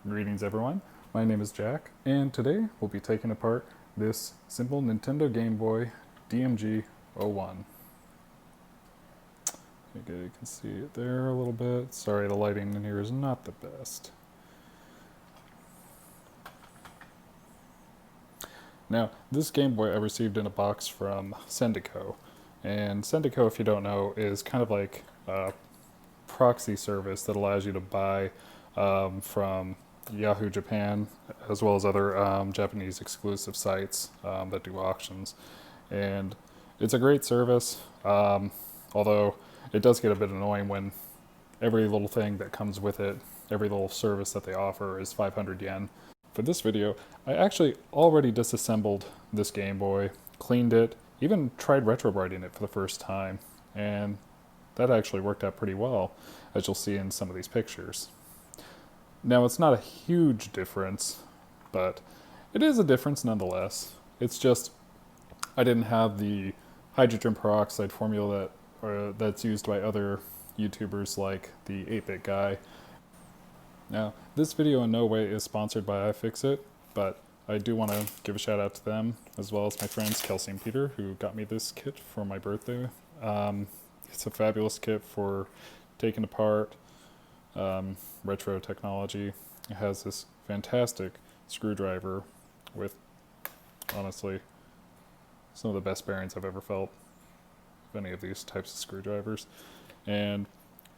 Greetings everyone, my name is Jack, and today we'll be taking apart this simple Nintendo Game Boy DMG-01. Okay, you can see it there a little bit. Sorry, the lighting in here is not the best. Now, this Game Boy I received in a box from Sendico, and Sendico, if you don't know, is kind of like a proxy service that allows you to buy from Yahoo Japan, as well as other Japanese exclusive sites that do auctions. And it's a great service, although it does get a bit annoying when every little thing that comes with it, every little service that they offer is 500 yen. For this video, I actually already disassembled this Game Boy, cleaned it, even tried retrobrighting it for the first time, and that actually worked out pretty well, as you'll see in some of these pictures. Now, it's not a huge difference, but it is a difference nonetheless. It's just I didn't have the hydrogen peroxide formula that's used by other YouTubers like the 8-Bit Guy. Now, this video in no way is sponsored by iFixit, but I do want to give a shout out to them, as well as my friends Kelsey and Peter, who got me this kit for my birthday. It's a fabulous kit for taking apart retro technology. It has this fantastic screwdriver with, honestly, some of the best bearings I've ever felt of any of these types of screwdrivers, and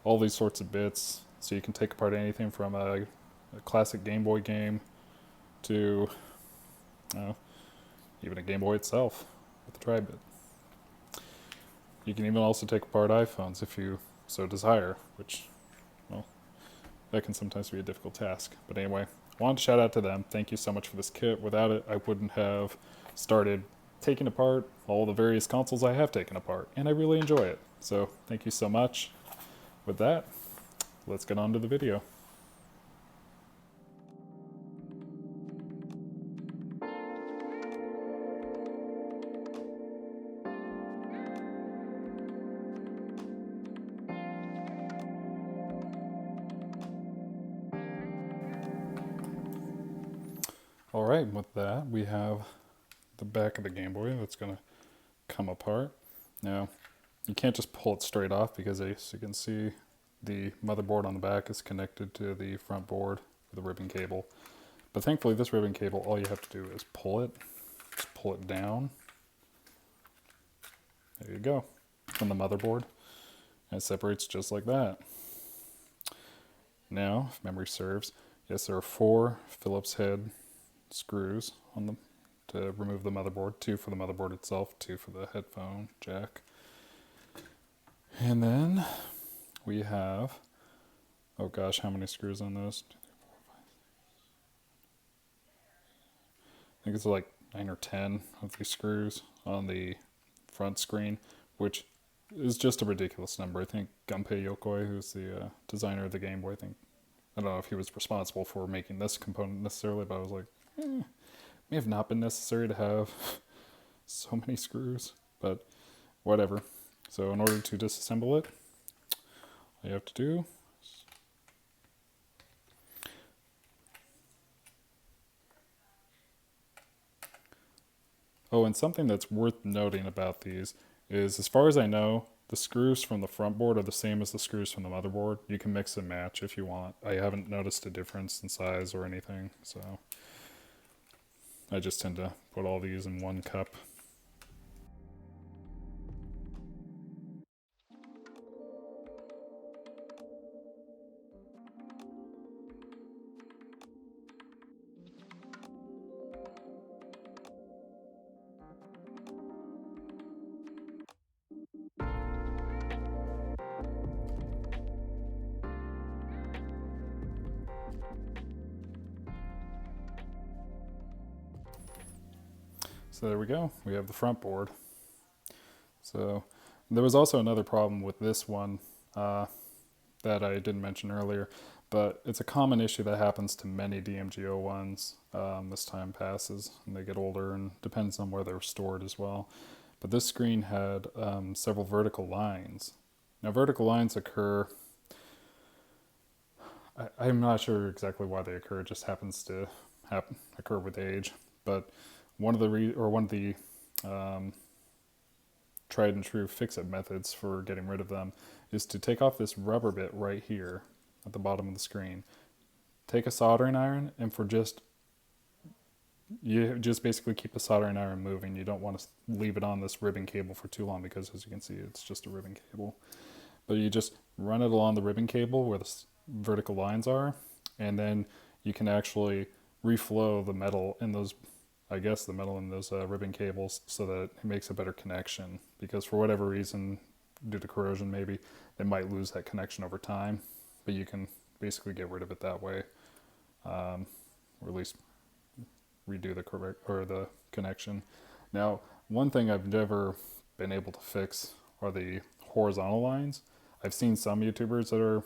all these sorts of bits, so you can take apart anything from a classic Game Boy game to even a Game Boy itself with a tri-bit. You can even also take apart iPhones if you so desire, which, well, that can sometimes be a difficult task. But anyway, I wanted to shout out to them. Thank you so much for this kit. Without it, I wouldn't have started taking apart all the various consoles I have taken apart, and I really enjoy it. So thank you so much. With that, let's get on to the video. Alright, with that, we have the back of the Game Boy that's going to come apart. Now, you can't just pull it straight off because, as you can see, the motherboard on the back is connected to the front board with a ribbon cable. But thankfully, this ribbon cable, all you have to do is pull it. Just pull it down. There you go, from the motherboard. And it separates just like that. Now, if memory serves, yes, there are 4 Phillips head screws on them to remove the motherboard, 2 for the motherboard itself, 2 for the headphone jack. And then we have, oh gosh, how many screws on those? 2, 3, 4, 5, 6. I think it's like 9 or 10 of these screws on the front screen, which is just a ridiculous number. I think Gunpei Yokoi, who's the designer of the Game Boy, I don't know if he was responsible for making this component necessarily, but I was like, may have not been necessary to have so many screws, but whatever. So in order to disassemble it, all you have to do and something that's worth noting about these is, as far as I know, the screws from the front board are the same as the screws from the motherboard. You can mix and match if you want. I haven't noticed a difference in size or anything, so I just tend to put all these in one cup. So there we go, we have the front board. So there was also another problem with this one that I didn't mention earlier, but it's a common issue that happens to many DMG-01s as time passes and they get older, and depends on where they're stored as well. But this screen had several vertical lines. Now vertical lines occur I'm not sure exactly why they occur. It just happens to occur with age. But one of the um, tried and true fix-it methods for getting rid of them is to take off this rubber bit right here at the bottom of the screen. Take a soldering iron, and for just you just basically keep the soldering iron moving. You don't want to leave it on this ribbon cable for too long because, as you can see, it's just a ribbon cable. But you just run it along the ribbon cable where the vertical lines are, and then you can actually reflow the metal in those, I guess, the metal in those ribbon cables so that it makes a better connection. Because for whatever reason, due to corrosion maybe, they might lose that connection over time. But you can basically get rid of it that way, or at least redo the correct or the connection. Now, one thing I've never been able to fix are the horizontal lines. I've seen some YouTubers that are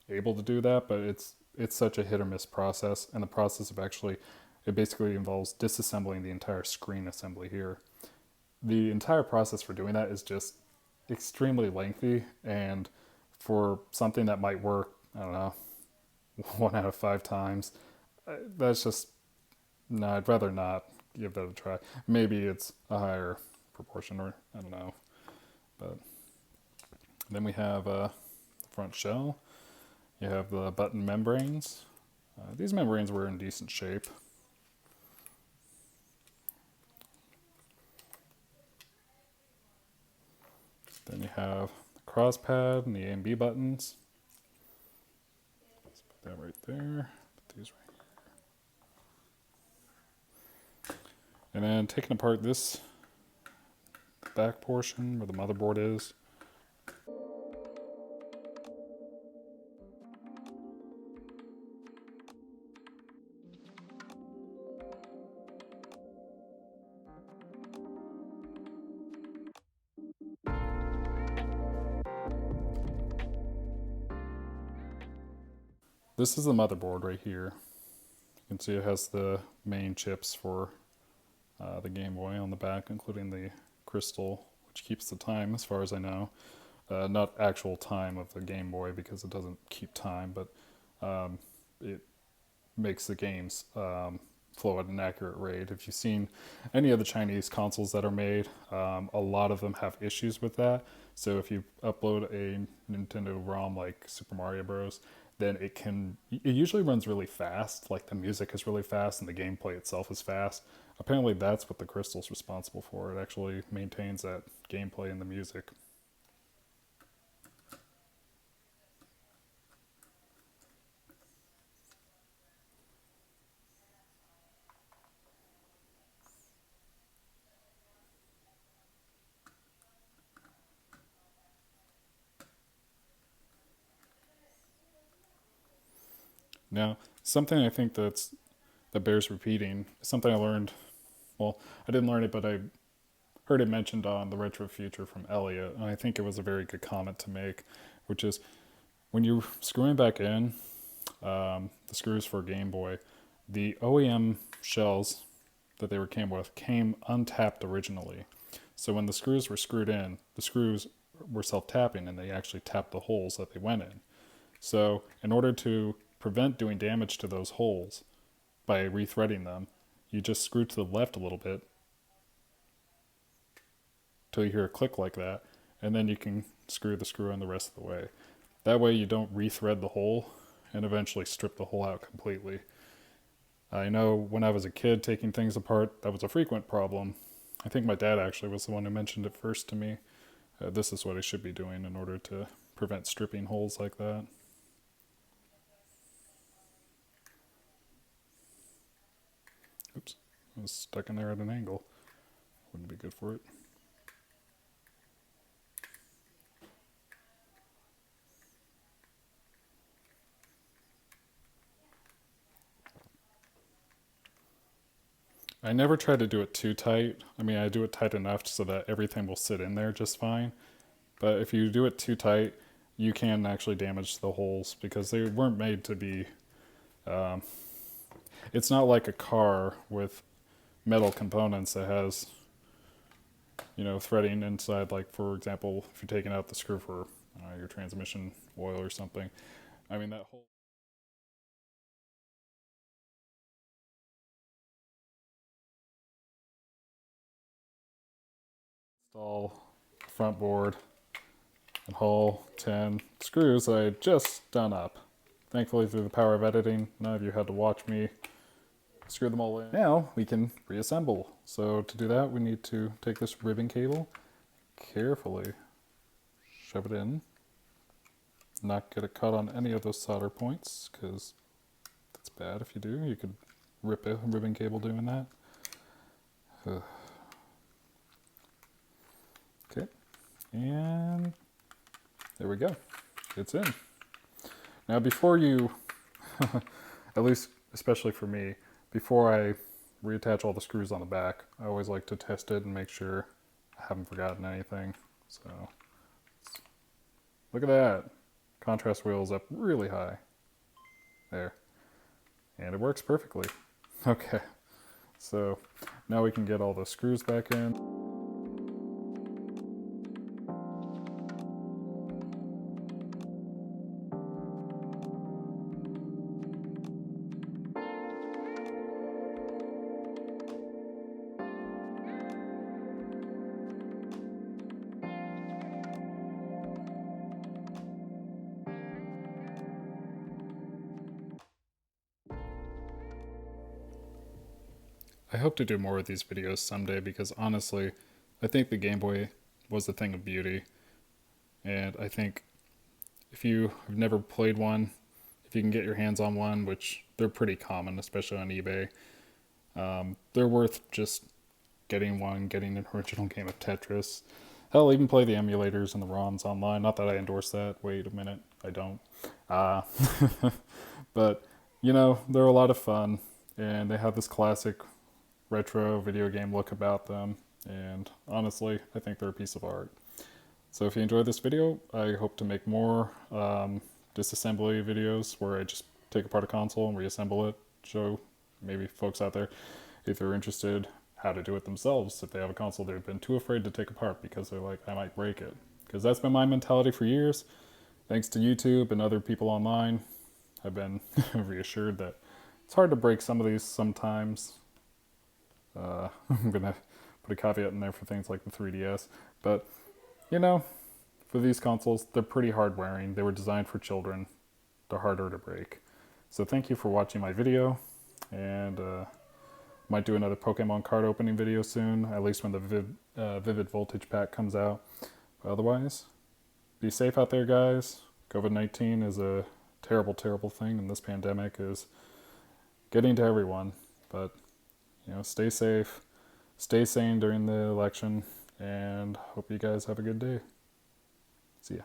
able to do that, but it's such a hit or miss process, and the process of actually it basically involves disassembling the entire screen assembly here. The entire process for doing that is just extremely lengthy, and for something that might work, I don't know, 1 out of 5 times, that's just no, I'd rather not give that a try. Maybe it's a higher proportion, or I don't know. But then we have the front shell. You have the button membranes. These membranes were in decent shape. Then you have the cross pad and the A and B buttons. Let's put that right there. Put these right. And then taking apart this back portion where the motherboard is. This is the motherboard right here. You can see it has the main chips for the Game Boy on the back, including the crystal, which keeps the time as far as I know. Not actual time of the Game Boy because it doesn't keep time, but it makes the games flow at an accurate rate. If you've seen any of the Chinese consoles that are made, a lot of them have issues with that. So if you upload a Nintendo ROM like Super Mario Bros., then it usually runs really fast, like the music is really fast and the gameplay itself is fast. Apparently that's what the crystal's responsible for. It actually maintains that gameplay and the music. Now, something I think that bears repeating, something I learned, well, I didn't learn it, but I heard it mentioned on the Retro Future from Elliot, and I think it was a very good comment to make, which is when you're screwing back in the screws for Game Boy, the OEM shells that they came with came untapped originally. So when the screws were screwed in, the screws were self-tapping and they actually tapped the holes that they went in. So in order to prevent doing damage to those holes by rethreading them, you just screw to the left a little bit till you hear a click like that, and then you can screw the screw in the rest of the way. That way you don't rethread the hole and eventually strip the hole out completely. I know when I was a kid taking things apart, that was a frequent problem. I think my dad actually was the one who mentioned it first to me. This is what I should be doing in order to prevent stripping holes like that. Oops, I was stuck in there at an angle. Wouldn't be good for it. I never try to do it too tight. I mean, I do it tight enough so that everything will sit in there just fine. But if you do it too tight, you can actually damage the holes because they weren't made to be. Um, it's not like a car with metal components that has, threading inside. Like for example, if you're taking out the screw for your transmission oil or something. I mean that whole Install front board and haul 10 screws I had just done up. Thankfully, through the power of editing, none of you had to watch me screw them all in. Now we can reassemble. So to do that, we need to take this ribbon cable, carefully shove it in, not get it caught on any of those solder points, because that's bad if you do. You could rip a ribbon cable doing that. Okay, and there we go. It's in. Now before you, at least especially for me, before I reattach all the screws on the back, I always like to test it and make sure I haven't forgotten anything. So look at that. Contrast wheel is up really high. There. And it works perfectly. Okay. So now we can get all the screws back in. I hope to do more of these videos someday because honestly, I think the Game Boy was a thing of beauty. And I think if you have never played one, if you can get your hands on one, which they're pretty common, especially on eBay, they're worth just getting one, getting an original game of Tetris. Hell, even play the emulators and the ROMs online. Not that I endorse that. Wait a minute, I don't. But, you know, they're a lot of fun, and they have this classic retro video game look about them, and honestly, I think they're a piece of art. So if you enjoyed this video, I hope to make more disassembly videos where I just take apart a console and reassemble it, show maybe folks out there, if they're interested, how to do it themselves if they have a console they've been too afraid to take apart because they're like, I might break it. Because that's been my mentality for years. Thanks to YouTube and other people online, I've been reassured that it's hard to break some of these sometimes. I'm gonna put a caveat in there for things like the 3DS, but you know, for these consoles, they're pretty hard wearing. They were designed for children. They're harder to break. So thank you for watching my video, and might do another Pokemon card opening video soon, at least when the Vivid Voltage pack comes out. But otherwise, be safe out there, guys. COVID-19 is a terrible, terrible thing, and this pandemic is getting to everyone. But you know, stay safe, stay sane during the election, and hope you guys have a good day. See ya.